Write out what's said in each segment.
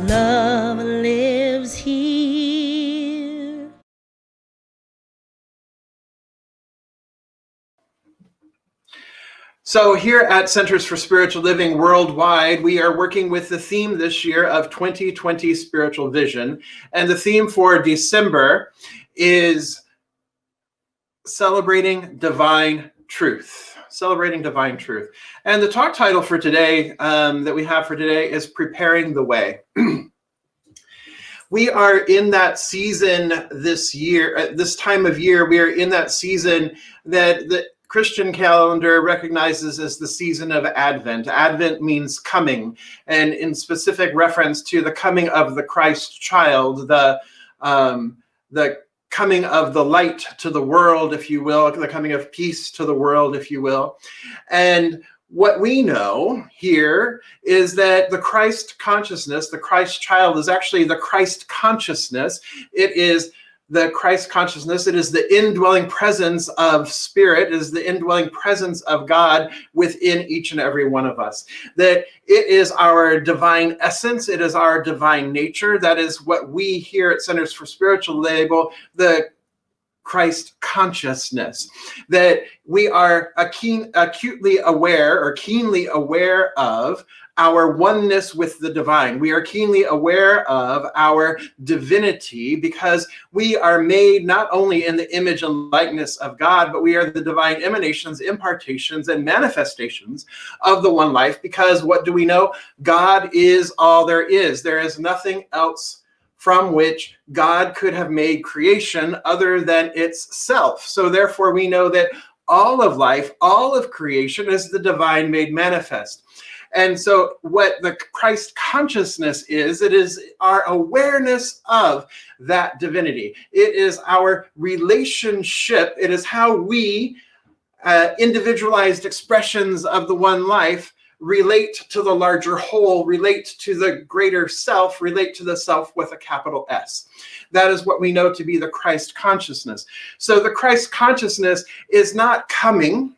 Love lives here. So here at Centers for Spiritual Living Worldwide, we are working with the theme this year of 2020 Spiritual Vision. And the theme for December is Celebrating Divine Truth. Celebrating Divine Truth. And the talk title for today that we have for today is Preparing the Way. We are in that season this year, at this time of year, we are in that season that the Christian calendar recognizes as the season of Advent. Advent means coming, and in specific reference to the coming of the Christ child, the coming of the light to the world, if you will, the coming of peace to the world, if you will. And what we know here is that the Christ consciousness, the Christ child, is actually the Christ consciousness. It is the Christ consciousness. It is the indwelling presence of Spirit. It is the indwelling presence of God within each and every one of us. That it is our divine essence. It is our divine nature. That is what we here at Centers for Spiritual label the Christ consciousness, that we are acutely aware or keenly aware of our oneness with the divine. We are keenly aware of our divinity because we are made not only in the image and likeness of God, but we are the divine emanations, impartations, and manifestations of the one life, because what do we know? God is all there is. There is nothing else from which God could have made creation other than itself. So therefore we know that all of life, all of creation is the divine made manifest. And so what the Christ consciousness is, it is our awareness of that divinity. It is our relationship. It is how we, individualized expressions of the one life, relate to the larger whole, relate to the greater self, relate to the self with a capital S. That is what we know to be the Christ consciousness. So the Christ consciousness is not coming.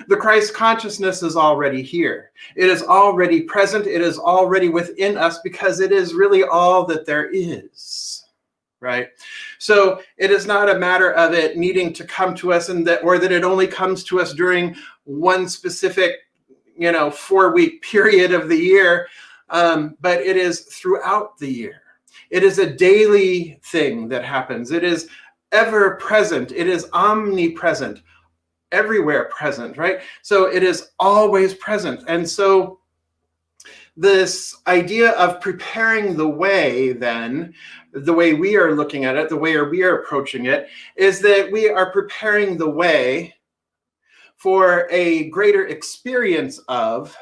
The Christ consciousness is already here. It is already present. It is already within us because it is really all that there is. Right? So it is not a matter of it needing to come to us or that it only comes to us during one specific 4-week period of the year, but it is throughout the year. It is a daily thing that happens. It is ever present. It is omnipresent, everywhere present, right? So it is always present. And so this idea of preparing the way, then, the way we are looking at it, the way we are approaching it, is that we are preparing the way for a greater experience of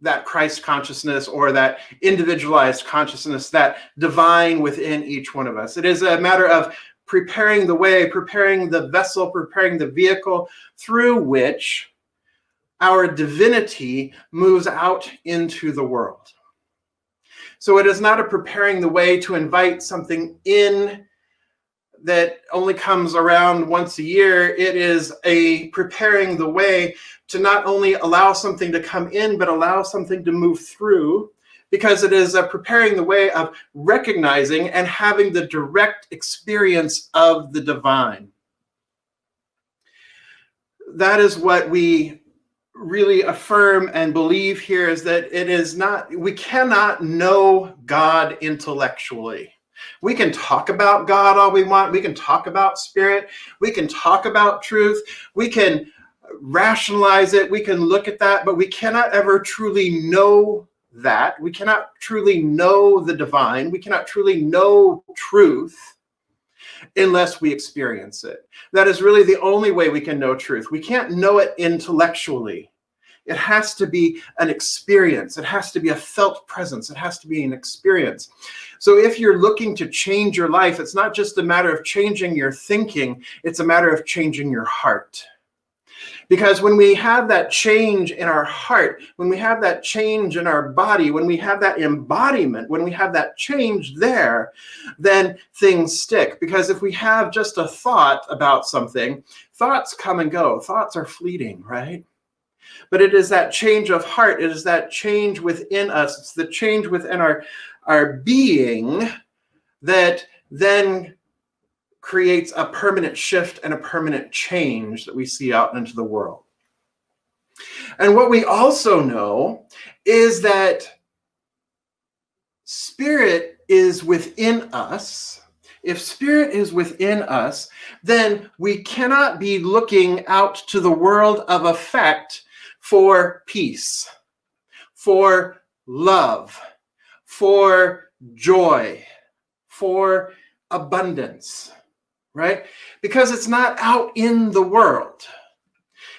that Christ consciousness or that individualized consciousness, that divine within each one of us. It is a matter of preparing the way, preparing the vessel, preparing the vehicle through which our divinity moves out into the world. So it is not a preparing the way to invite something in that only comes around once a year. It is a preparing the way to not only allow something to come in, but allow something to move through, because it is a preparing the way of recognizing and having the direct experience of the divine. That is what we really affirm and believe here, is that it is not, we cannot know God intellectually. We can talk about God all we want. We can talk about spirit. We can talk about truth. We can rationalize it. We can look at that, but we cannot ever truly know that. We cannot truly know the divine. We cannot truly know truth unless we experience it. That is really the only way we can know truth. We can't know it intellectually. It has to be an experience. It has to be a felt presence. It has to be an experience. So if you're looking to change your life, it's not just a matter of changing your thinking, it's a matter of changing your heart. Because when we have that change in our heart, when we have that change in our body, when we have that embodiment, when we have that change there, then things stick. Because if we have just a thought about something, thoughts come and go. Thoughts are fleeting, right? but it is that change of heart. It is that change within us. It's the change within our being that then creates a permanent shift and a permanent change that we see out into the world. And what we also know is that Spirit is within us. If Spirit is within us, then we cannot be looking out to the world of effect for peace, for love, for joy, for abundance, right? Because it's not out in the world.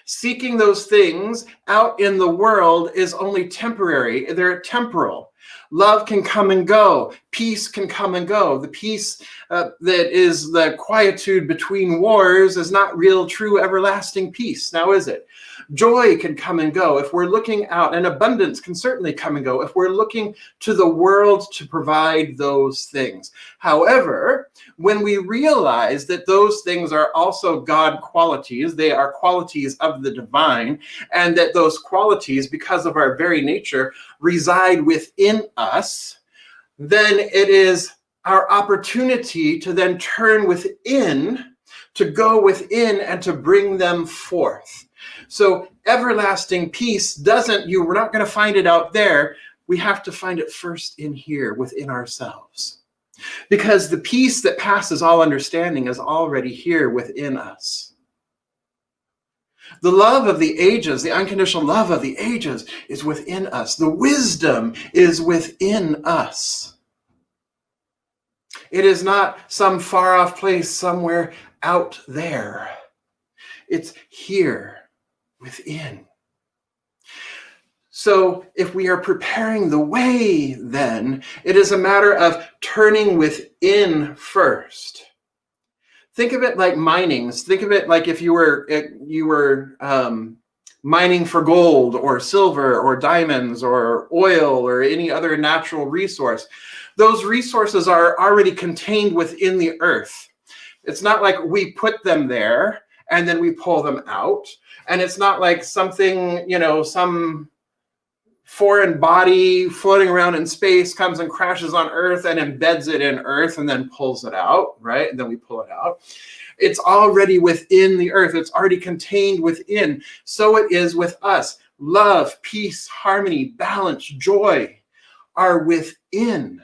Seeking those things out in the world is only temporary. They're temporal. Love can come and go. Peace can come and go. The peace that is the quietude between wars is not real, true, everlasting peace. Now, is it? Joy can come and go. If we're looking out, and abundance can certainly come and go if we're looking to the world to provide those things. However, when we realize that those things are also God qualities, they are qualities of the divine, and that those qualities, because of our very nature, reside within us, then it is our opportunity to then turn within, to go within and to bring them forth. So everlasting peace we're not going to find it out there. We have to find it first in here, within ourselves. Because the peace that passes all understanding is already here within us. The love of the ages, the unconditional love of the ages is within us. The wisdom is within us. It is not some far off place somewhere out there. It's here within. So if we are preparing the way, then it is a matter of turning within first. Think of it like mining. Think of it like if you were mining for gold or silver or diamonds or oil or any other natural resource. Those resources are already contained within the earth. It's not like we put them there and then we pull them out. And it's not like something, some foreign body floating around in space comes and crashes on Earth and embeds it in Earth and then pulls it out, right? And then we pull it out. It's already within the earth. It's already contained within. So it is with us. Love, peace, harmony, balance, joy are within.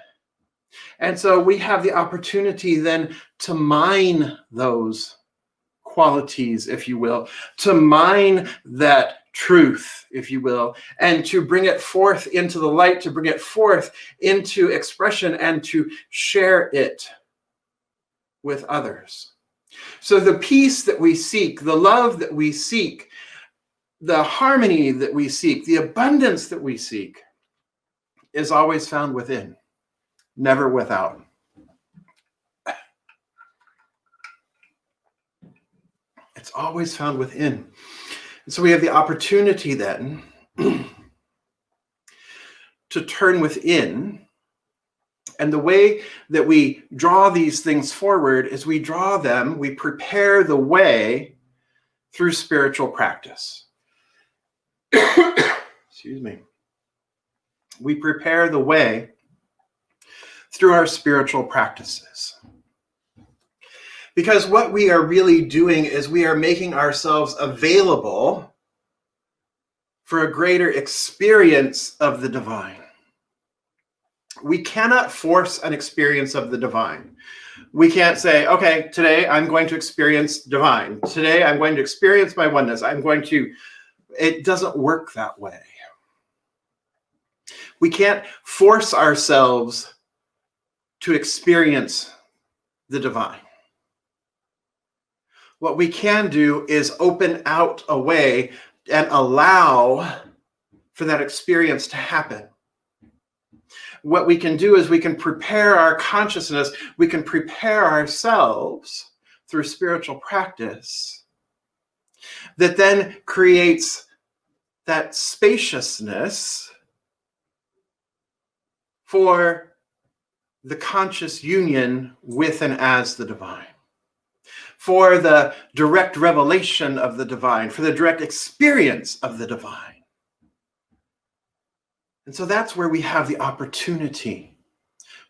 And so we have the opportunity then to mine those qualities, if you will, to mine that truth, if you will, and to bring it forth into the light, to bring it forth into expression and to share it with others. So the peace that we seek, the love that we seek, the harmony that we seek, the abundance that we seek is always found within, never without. It's always found within. And so we have the opportunity then to turn within. And the way that we draw these things forward is we prepare the way through spiritual practice. Excuse me. We prepare the way through our spiritual practices. Because what we are really doing is we are making ourselves available for a greater experience of the divine. We cannot force an experience of the divine. We can't say, okay, today I'm going to experience divine. Today I'm going to experience my oneness. It doesn't work that way. We can't force ourselves to experience the divine. What we can do is open out a way and allow for that experience to happen. What we can do is we can prepare our consciousness, we can prepare ourselves through spiritual practice that then creates that spaciousness for the conscious union with and as the divine. for the direct revelation of the divine, for the direct experience of the divine. And so that's where we have the opportunity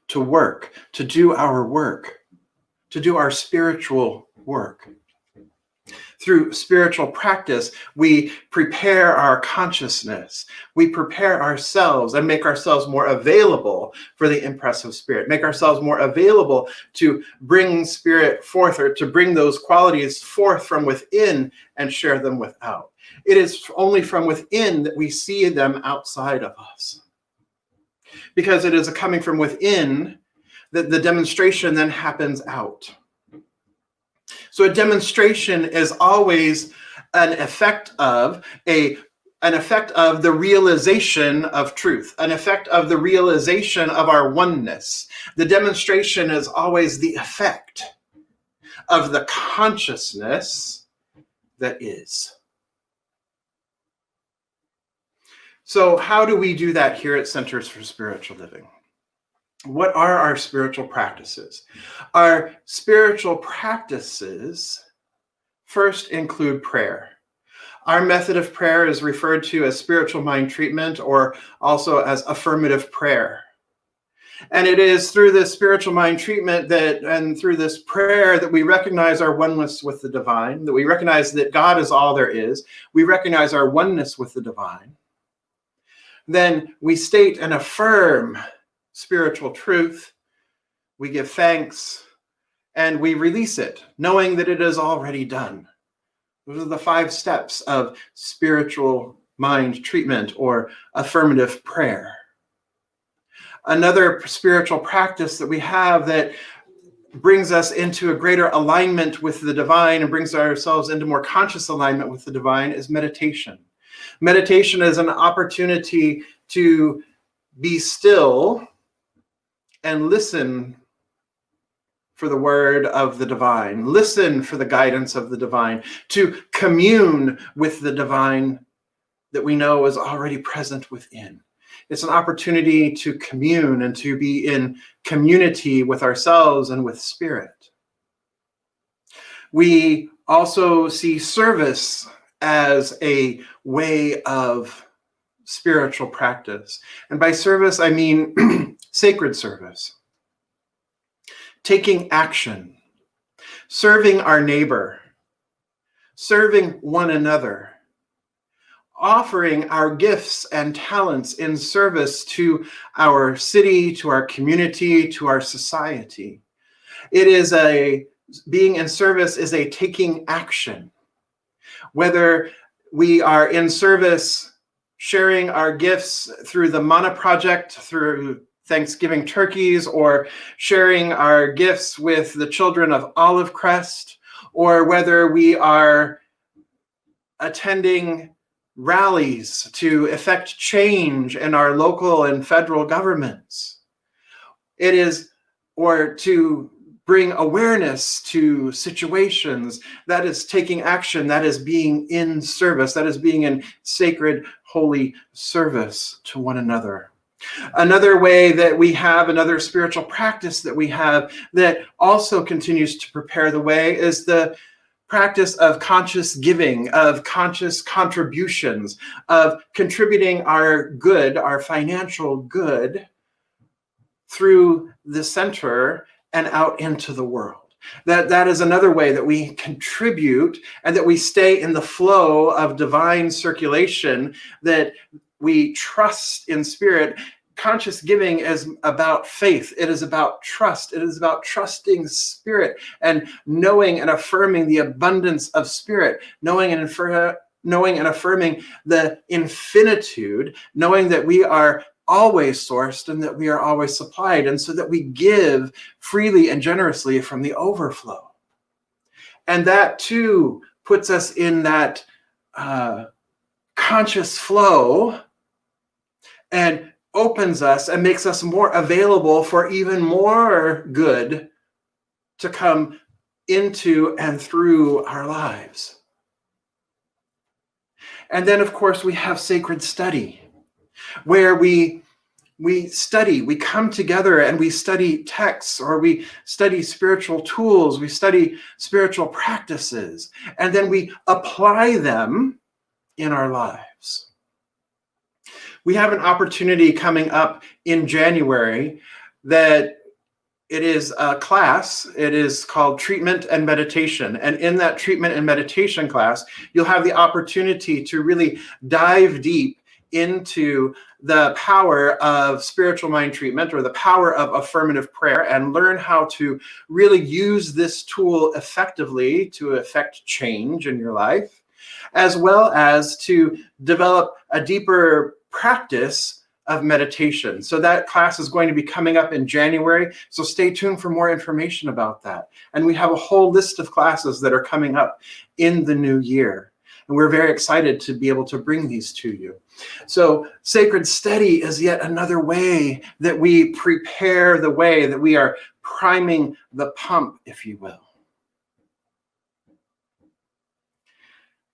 to work, to do our work, to do our spiritual work. Through spiritual practice, we prepare our consciousness. We prepare ourselves and make ourselves more available for the impress of Spirit, make ourselves more available to bring Spirit forth, or to bring those qualities forth from within and share them without. It is only from within that we see them outside of us. Because it is coming from within that the demonstration then happens out. So a demonstration is always an effect of the realization of truth, an effect of the realization of our oneness. The demonstration is always the effect of the consciousness that is. So how do we do that here at Centers for Spiritual Living? What are our spiritual practices? Our spiritual practices first include prayer. Our method of prayer is referred to as spiritual mind treatment, or also as affirmative prayer. And it is through this spiritual mind treatment and through this prayer that we recognize our oneness with the divine, that we recognize that God is all there is. We recognize our oneness with the divine. Then we state and affirm spiritual truth, we give thanks, and we release it, knowing that it is already done. Those are the 5 steps of spiritual mind treatment or affirmative prayer. Another spiritual practice that we have that brings us into a greater alignment with the divine and brings ourselves into more conscious alignment with the divine is meditation. Meditation is an opportunity to be still and listen for the word of the divine, listen for the guidance of the divine, to commune with the divine that we know is already present within. It's an opportunity to commune and to be in community with ourselves and with Spirit. We also see service as a way of spiritual practice. And by service, I mean sacred service. Taking action, serving our neighbor, serving one another, offering our gifts and talents in service to our city, to our community, to our society. Being in service is a taking action. Whether we are in service sharing our gifts through the Mana Project, through Thanksgiving turkeys, or sharing our gifts with the children of Olive Crest, or whether we are attending rallies to effect change in our local and federal governments. Or to bring awareness to situations, that is taking action, that is being in service, that is being in sacred, holy service to one another. Another way that we have, another spiritual practice that we have that also continues to prepare the way is the practice of conscious giving, of conscious contributions, of contributing our good, our financial good, through the center and out into the world. That is another way that we contribute and that we stay in the flow of divine circulation, that we trust in Spirit. Conscious giving is about faith. It is about trust. It is about trusting Spirit and knowing and affirming the abundance of Spirit, knowing and affirming the infinitude, knowing that we are always sourced and that we are always supplied, and so that we give freely and generously from the overflow. And that too puts us in that conscious flow and opens us and makes us more available for even more good to come into and through our lives. And then, of course, we have sacred study, where we we study, we come together and we study texts, or we study spiritual tools, we study spiritual practices, and then we apply them in our lives. We have an opportunity coming up in January that it is a class. It is called Treatment and Meditation. And in that treatment and meditation class, you'll have the opportunity to really dive deep into the power of spiritual mind treatment, or the power of affirmative prayer, and learn how to really use this tool effectively to effect change in your life, as well as to develop a deeper practice of meditation. So that class is going to be coming up in January. So stay tuned for more information about that. And we have a whole list of classes that are coming up in the new year. And we're very excited to be able to bring these to you. So sacred study is yet another way that we prepare the way, that we are priming the pump, if you will.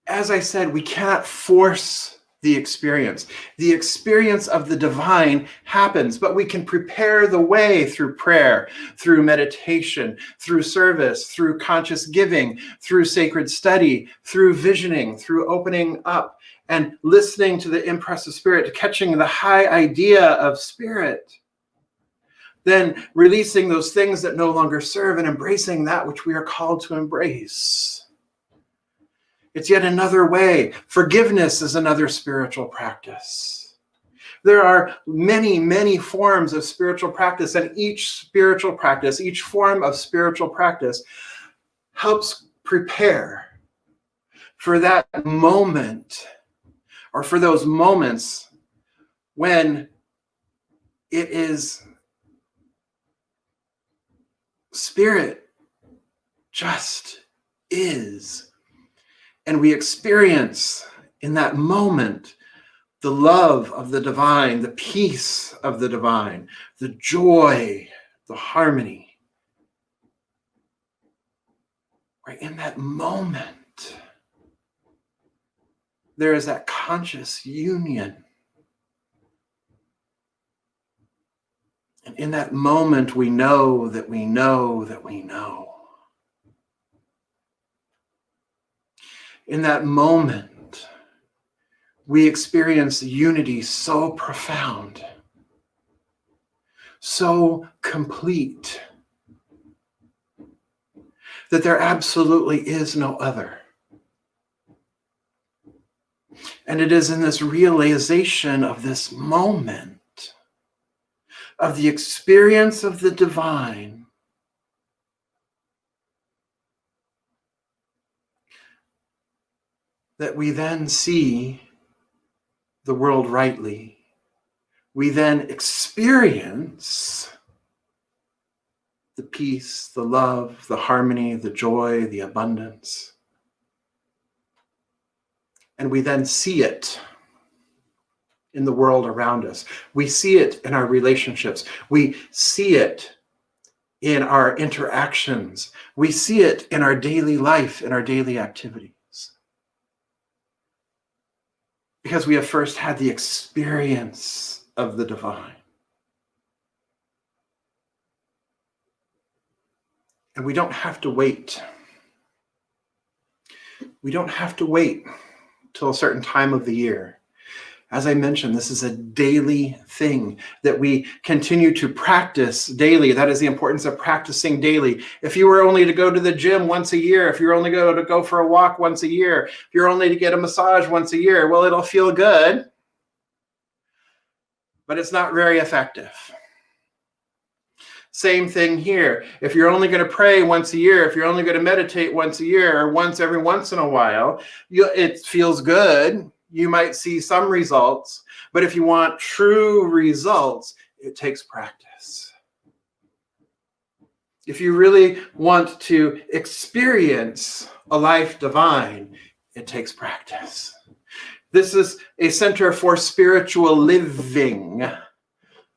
As I said, we cannot force the experience. The experience of the divine happens, but we can prepare the way through prayer, through meditation, through service, through conscious giving, through sacred study, through visioning, through opening up and listening to the impress of spirit, catching the high idea of spirit, then releasing those things that no longer serve and embracing that which we are called to embrace. It's yet another way. Forgiveness is another spiritual practice. There are many, many forms of spiritual practice, and each spiritual practice, each form of spiritual practice helps prepare for that moment, or for those moments when it is spirit just is. And we experience in that moment the love of the divine, the peace of the divine, the joy, the harmony. Right in that moment, there is that conscious union. And in that moment, we know that we know that we know. In that moment, we experience unity so profound, so complete, that there absolutely is no other. And it is in this realization of this moment, of the experience of the divine, that we then see the world rightly. We then experience the peace, the love, the harmony, the joy, the abundance. And we then see it in the world around us. We see it in our relationships. We see it in our interactions. We see it in our daily life, in our daily activities. Because we have first had the experience of the divine. And we don't have to wait. We don't have to wait till a certain time of the year. As I mentioned, this is a daily thing that we continue to practice daily. That is the importance of practicing daily. If you were only to go to the gym once a year, if you're only going to go for a walk once a year, if you're only to get a massage once a year, well, it'll feel good, but it's not very effective. Same thing here. If you're only going to pray once a year, if you're only going to meditate once a year, or once every once in a while, it feels good. You might see some results, but if you want true results, it takes practice. If you really want to experience a life divine, it takes practice. This is a center for spiritual living.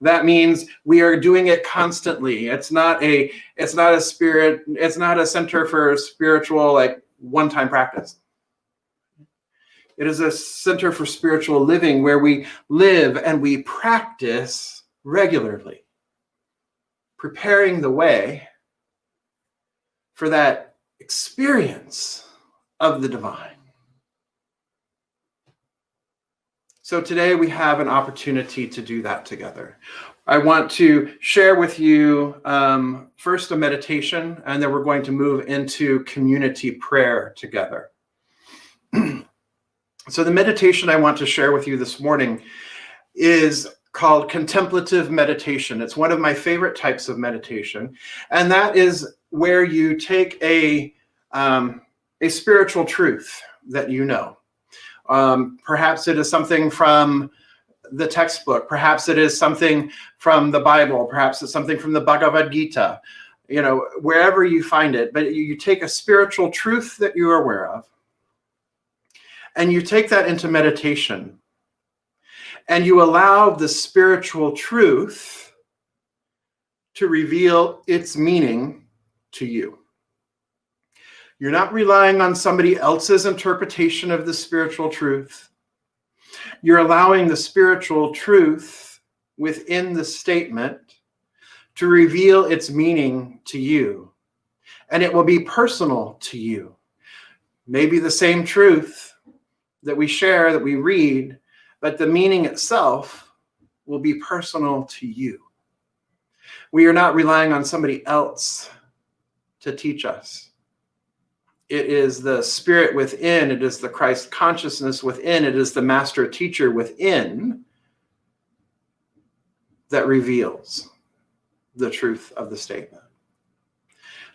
That means we are doing it constantly. It's not a center for spiritual, like, one-time practice. It is a center for spiritual living, where we live and we practice regularly, preparing the way for that experience of the divine. So today we have an opportunity to do that together. I want to share with you first a meditation, and then we're going to move into community prayer together. So the meditation I want to share with you this morning is called contemplative meditation. It's one of my favorite types of meditation, and that is where you take a spiritual truth that you know. Perhaps it is something from the textbook. Perhaps it is something from the Bible. Perhaps it's something from the Bhagavad Gita. Wherever you find it, but you take a spiritual truth that you are aware of, and you take that into meditation, and you allow the spiritual truth to reveal its meaning to you. You're not relying on somebody else's interpretation of the spiritual truth. You're allowing the spiritual truth within the statement to reveal its meaning to you. And it will be personal to you. Maybe the same truth that we share, that we read, but the meaning itself will be personal to you. We are not relying on somebody else to teach us. It is the spirit within, it is the Christ consciousness within, it is the master teacher within that reveals the truth of the statement.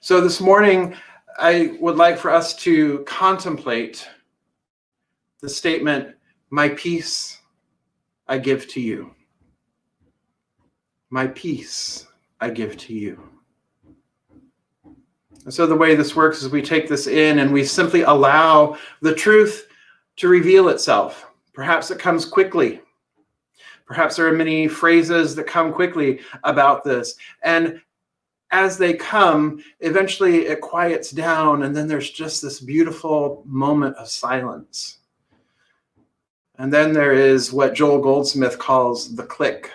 So this morning, I would like for us to contemplate the statement, "My peace I give to you. My peace I give to you." And so the way this works is we take this in and we simply allow the truth to reveal itself. Perhaps it comes quickly. Perhaps there are many phrases that come quickly about this. And as they come, eventually it quiets down, and then there's just this beautiful moment of silence. And then there is what Joel Goldsmith calls the click.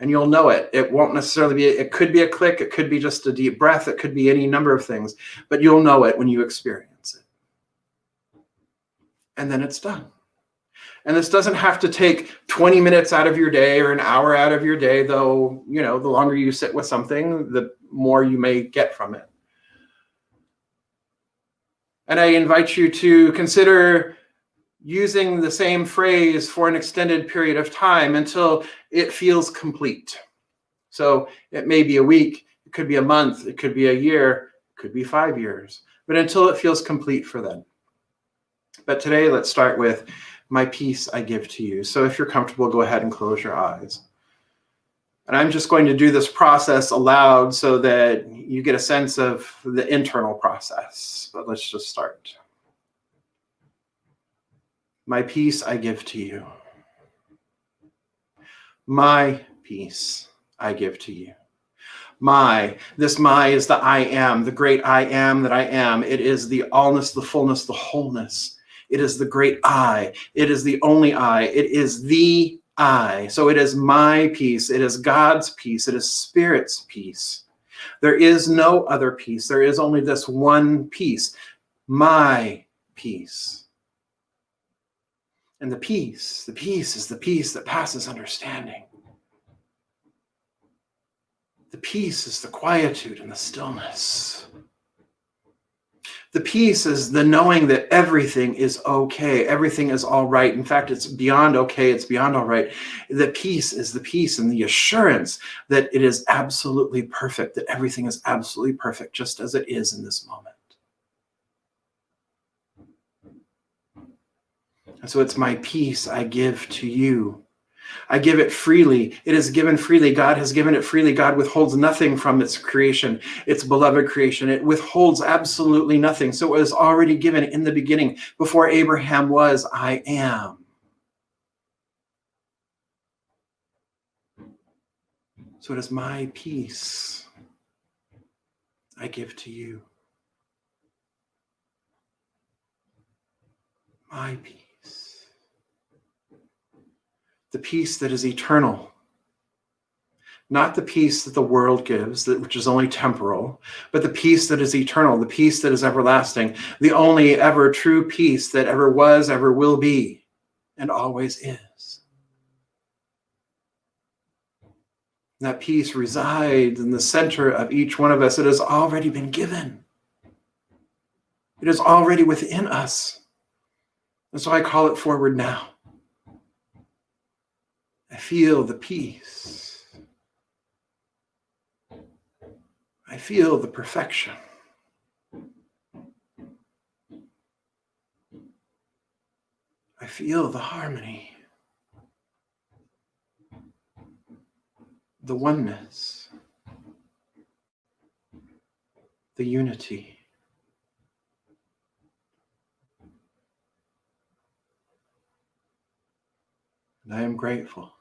And you'll know it. It won't necessarily be, it could be a click, it could be just a deep breath, it could be any number of things, but you'll know it when you experience it. And then it's done. And this doesn't have to take 20 minutes out of your day or an hour out of your day, though, the longer you sit with something, the more you may get from it. And I invite you to consider using the same phrase for an extended period of time until it feels complete. So it may be a week, it could be a month, it could be a year, it could be 5 years, but until it feels complete for them. But today, let's start with, "My peace I give to you." So if you're comfortable, go ahead and close your eyes. And I'm just going to do this process aloud so that you get a sense of the internal process. But let's just start. My peace I give to you. My peace I give to you. This my is the I am, the great I am that I am. It is the allness, the fullness, the wholeness. It is the great I. It is the only I. It is the I. So it is my peace. It is God's peace. It is Spirit's peace. There is no other peace. There is only this one peace. My peace. And the peace is the peace that passes understanding. The peace is the quietude and the stillness. The peace is the knowing that everything is okay. Everything is all right. In fact, it's beyond okay. It's beyond all right. The peace is the peace and the assurance that it is absolutely perfect, that everything is absolutely perfect just as it is in this moment. And so it's my peace I give to you. I give it freely. It is given freely. God has given it freely. God withholds nothing from its creation, its beloved creation. It withholds absolutely nothing. So it was already given in the beginning. Before Abraham was, I am. So it is my peace I give to you. My peace. The peace that is eternal. Not the peace that the world gives, which is only temporal, but the peace that is eternal, the peace that is everlasting, the only ever true peace that ever was, ever will be, and always is. That peace resides in the center of each one of us. It has already been given. It is already within us. And so I call it forward now. I feel the peace. I feel the perfection. I feel the harmony, the oneness, the unity. And I am grateful.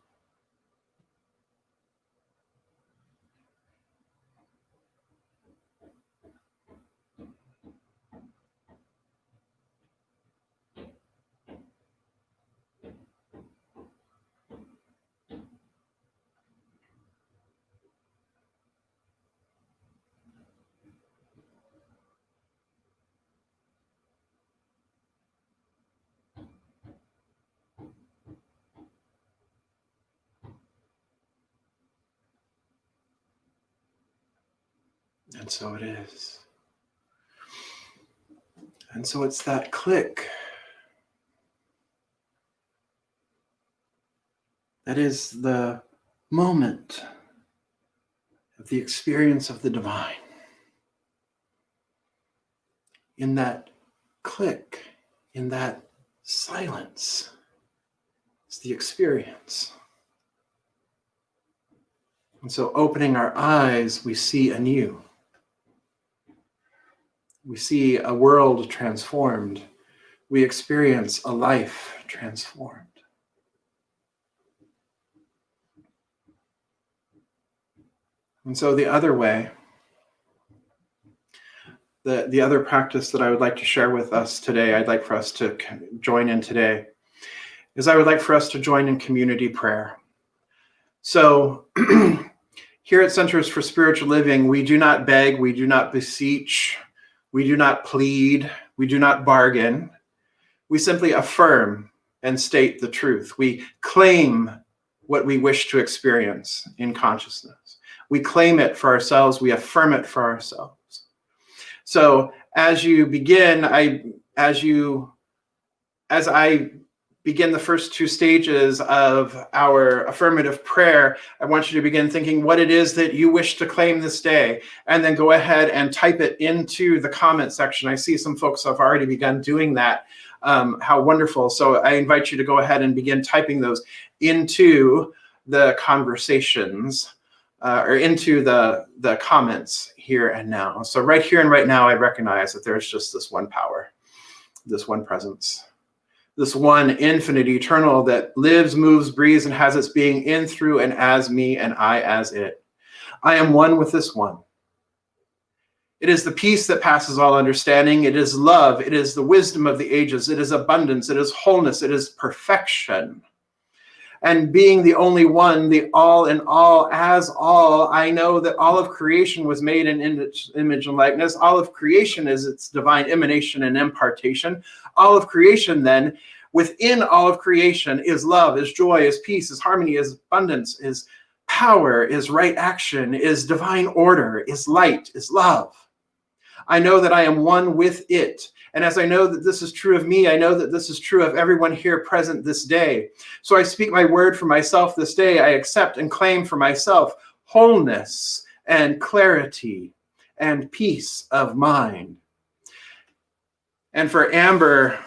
And so it is. And so it's that click that is the moment of the experience of the divine. In that click, in that silence, is the experience. And so opening our eyes, we see anew. We see a world transformed. We experience a life transformed. And so the other way, the other practice that I would like to share with us today, I'd like for us to join in today, is I would like for us to join in community prayer. So here at Centers for Spiritual Living, we do not beg, we do not beseech, we do not plead, we do not bargain. We simply affirm and state the truth. We claim what we wish to experience in consciousness. We claim it for ourselves, we affirm it for ourselves. So as you begin, as I begin the first two stages of our affirmative prayer, I want you to begin thinking what it is that you wish to claim this day, and then go ahead and type it into the comment section. I see some folks have already begun doing that. How wonderful. So I invite you to go ahead and begin typing those into the conversations or into the comments here and now. So right here and right now, I recognize that there's just this one power, this one presence, this one infinite eternal that lives, moves, breathes, and has its being in, through, and as me, and I as it. I am one with this one. It is the peace that passes all understanding. It is love. It is the wisdom of the ages. It is abundance. It is wholeness. It is perfection. And being the only one, the all in all, as all, I know that all of creation was made in its image and likeness. All of creation is its divine emanation and impartation. All of creation then, within all of creation, is love, is joy, is peace, is harmony, is abundance, is power, is right action, is divine order, is light, is love. I know that I am one with it. And as I know that this is true of me, I know that this is true of everyone here present this day. So I speak my word for myself this day. I accept and claim for myself wholeness and clarity and peace of mind. And for Amber,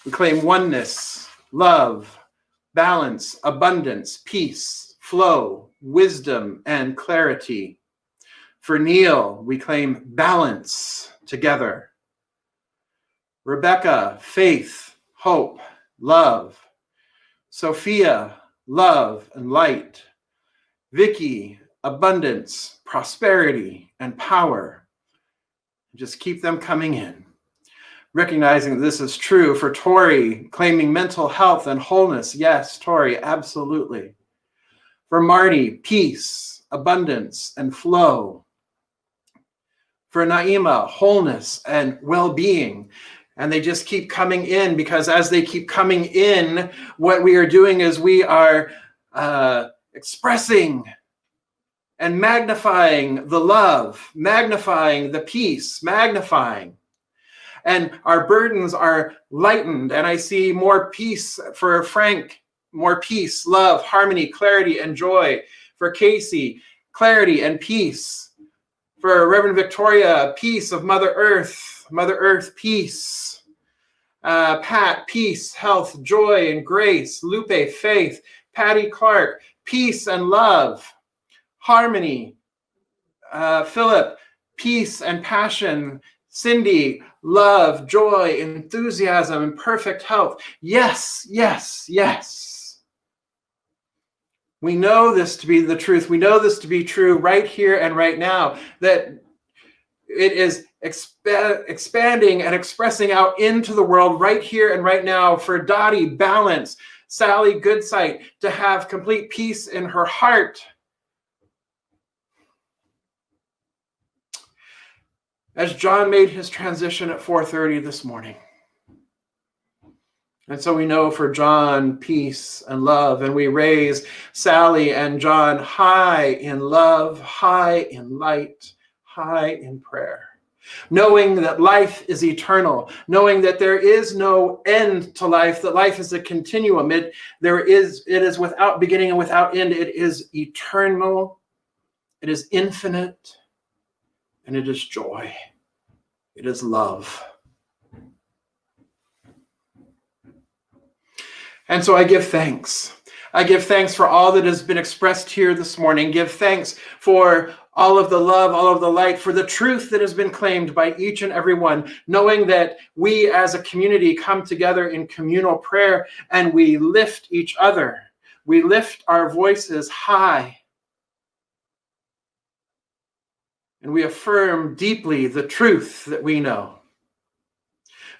we claim oneness, love, balance, abundance, peace, flow, wisdom, and clarity. For Neil, we claim balance together. Rebecca, faith, hope, love. Sophia, love and light. Vicky, abundance, prosperity, and power. Just keep them coming in. Recognizing that this is true. For Tori, claiming mental health and wholeness. Yes, Tori, absolutely. For Marty, peace, abundance and flow. For Naima, wholeness and well-being. And they just keep coming in, because as they keep coming in, what we are doing is we are expressing and magnifying the love, magnifying the peace, magnifying. And our burdens are lightened. And I see more peace for Frank, more peace, love, harmony, clarity, and joy. For Casey, clarity and peace. For Reverend Victoria, peace of Mother Earth, peace. Pat, peace, health, joy, and grace. Lupe, faith. Patty Clark, peace and love. Harmony. Philip, peace and passion. Cindy, love, joy, enthusiasm, and perfect health. Yes, yes, yes. We know this to be the truth. We know this to be true right here and right now, that it is expanding and expressing out into the world right here and right now. For Dottie, balance. Sally, good sight, to have complete peace in her heart. As John made his transition at 4:30 this morning. And so we know for John, peace and love. And we raise Sally and John high in love, high in light, high in prayer. Knowing that life is eternal, knowing that there is no end to life, that life is a continuum. It is without beginning and without end. It is eternal, it is infinite, and it is joy. It is love. And so I give thanks. I give thanks for all that has been expressed here this morning. Give thanks for all of the love, all of the light, for the truth that has been claimed by each and every one, knowing that we as a community come together in communal prayer and we lift each other. We lift our voices high. And we affirm deeply the truth that we know.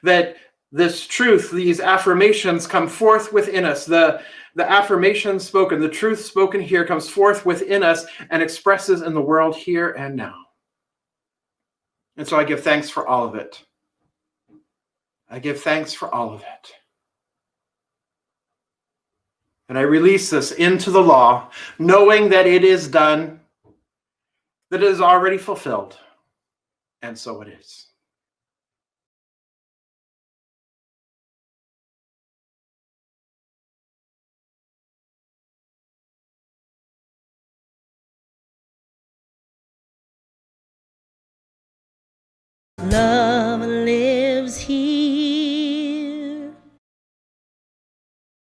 That this truth, these affirmations come forth within us. The affirmation spoken, the truth spoken here comes forth within us and expresses in the world here and now. And so I give thanks for all of it. I give thanks for all of it. And I release this into the law, knowing that it is done, that it is already fulfilled. And so it is. Love